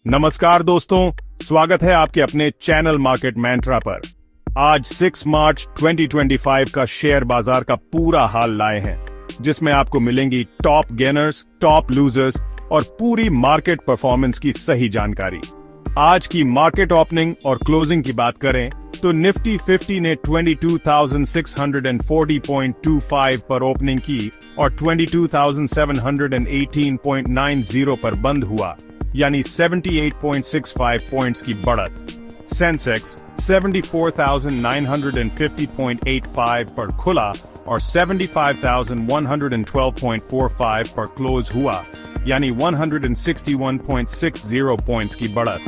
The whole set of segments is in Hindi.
नमस्कार दोस्तों, स्वागत है आपके अपने चैनल मार्केट मैंट्रा पर। आज 6 मार्च 2025 का शेयर बाजार का पूरा हाल लाए हैं, जिसमें आपको मिलेंगी टॉप गेनर्स, टॉप लूजर्स और पूरी मार्केट परफॉर्मेंस की सही जानकारी। आज की मार्केट ओपनिंग और क्लोजिंग की बात करें तो निफ्टी 50 ने 22,640.25 पर ओपनिंग की और 22,718.90 पर बंद हुआ, यानी 78.65 पॉइंट्स की बढ़त। सेंसेक्स 74,950.85 पर खुला और 75,112.45 पर क्लोज हुआ, यानी 161.60 पॉइंट्स की बढ़त।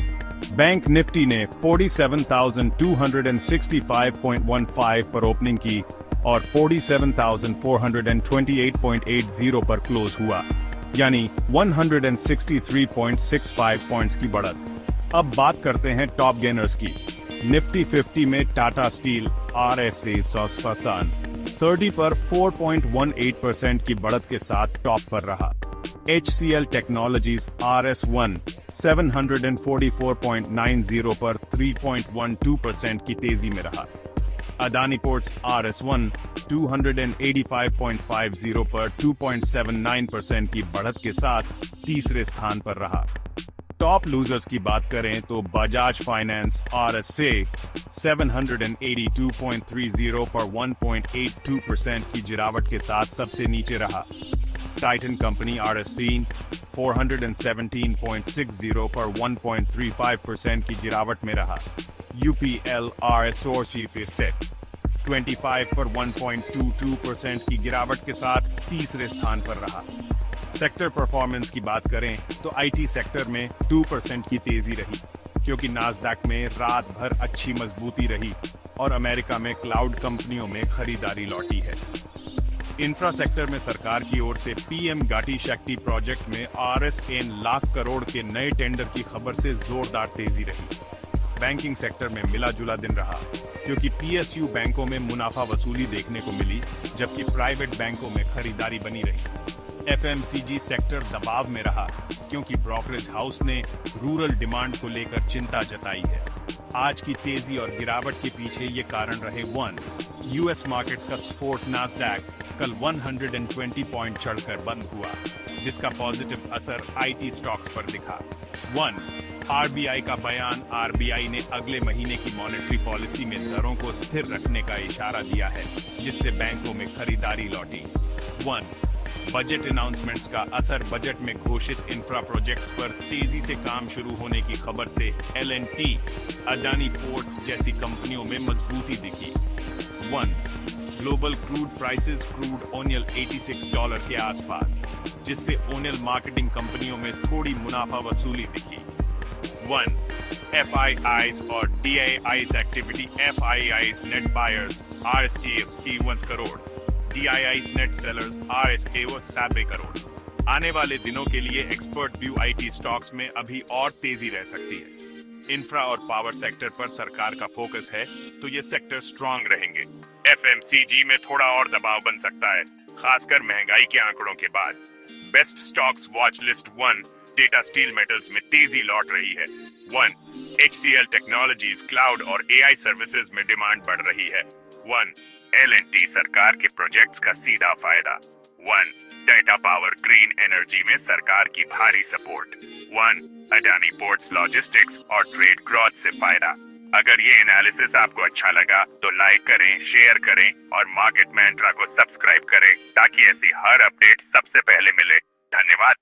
बैंक निफ्टी ने 47,265.15 पर ओपनिंग की और 47,428.80 पर क्लोज हुआ, यानी 163.65 पॉइंट्स की बढ़त। अब बात करते हैं टॉप गेनर्स की। निफ्टी 50 में टाटा स्टील आरएसए सौसान 30 पर 4.18% की बढ़त के साथ टॉप पर रहा। HCL टेक्नोलॉजीज RS1 744.90 पर 3.12% की तेजी में रहा। अदानी पोर्ट्स RS1 285.50 पर 2.79% की बढ़त के साथ तीसरे स्थान पर रहा। टॉप लूजर्स की बात करें तो बजाज फाइनेंस RSA 782.30 पर 1.82% की गिरावट के साथ सबसे नीचे रहा। टाइटन कंपनी RS3 417.60 पर 1.35% की गिरावट में रहा। UPL RSOC 25 पर 1.22% की गिरावट के साथ तीसरे स्थान पर रहा। सेक्टर परफॉर्मेंस की बात करें तो आईटी सेक्टर में 2% की तेजी रही, क्योंकि नास्डैक में रात भर अच्छी मजबूती रही और अमेरिका में क्लाउड कंपनियों में खरीदारी लौटी है। इंफ्रा सेक्टर में सरकार की ओर से पीएम घाटी शक्ति प्रोजेक्ट में RSN लाख करोड़ के नए टेंडर की खबर से जोरदार तेजी रही। बैंकिंग सेक्टर में मिला जुला दिन रहा, क्योंकि PSU बैंकों में मुनाफा वसूली देखने को मिली, जबकि प्राइवेट बैंकों में खरीदारी बनी रही। FMCG सेक्टर दबाव में रहा, क्योंकि ब्रोकरेज हाउस ने रूरल डिमांड को लेकर चिंता जताई है। आज की तेजी और गिरावट के पीछे ये कारण रहे। 1. US मार्केट्स का सपोर्ट नास्डैक कल 120 पॉइंट चढ़कर बंद हुआ, जिसका पॉजिटिव असर IT स्टॉक्स पर दिखा। 1. RBI का बयान। RBI ने अगले महीने की मॉनेटरी पॉलिसी में दरों को स्थिर रखने का इशारा दिया है, जिससे बैंकों में खरीदारी लौटी। 1. बजट अनाउंसमेंट्स का असर। बजट में घोषित इंफ्रा प्रोजेक्ट्स पर तेजी से काम शुरू होने की खबर से L&T, अदानी पोर्ट्स जैसी कंपनियों में मजबूती दिखी। 1. Global crude prices. Crude oil $86 के आसपास, जिससे ओनियल मार्केटिंग कंपनियों में थोड़ी मुनाफा वसूली दिखी। 1. FIIs और DIIs activity. FIIs net buyers RSCs 1 crore, DIIs net sellers RSA 90 crore. आने वाले दिनों के लिए एक्सपर्ट व्यू IT स्टॉक्स में अभी और तेजी रह सकती है। इंफ्रा और पावर सेक्टर पर सरकार का फोकस है, तो ये सेक्टर स्ट्रांग रहेंगे। FMCG में थोड़ा और दबाव बन सकता है, खासकर महंगाई के आंकड़ों के बाद। Best stocks watch list 1. Tata steel metals में तेजी लौट रही है। 1. HCL टेक्नोलॉजीज क्लाउड और AI सर्विसेज में डिमांड बढ़ रही है। 1. L&T सरकार के प्रोजेक्ट्स का सीधा फायदा। 1. टाटा पावर ग्रीन एनर्जी में सरकार की भारी सपोर्ट। 1. अडानी पोर्ट्स लॉजिस्टिक्स और ट्रेड ग्रोथ से फायदा। अगर ये एनालिसिस आपको अच्छा लगा तो लाइक करें, शेयर करें और मार्केट मैंट्रा को सब्सक्राइब करें, ताकि ऐसी हर अपडेट सबसे पहले मिले। धन्यवाद।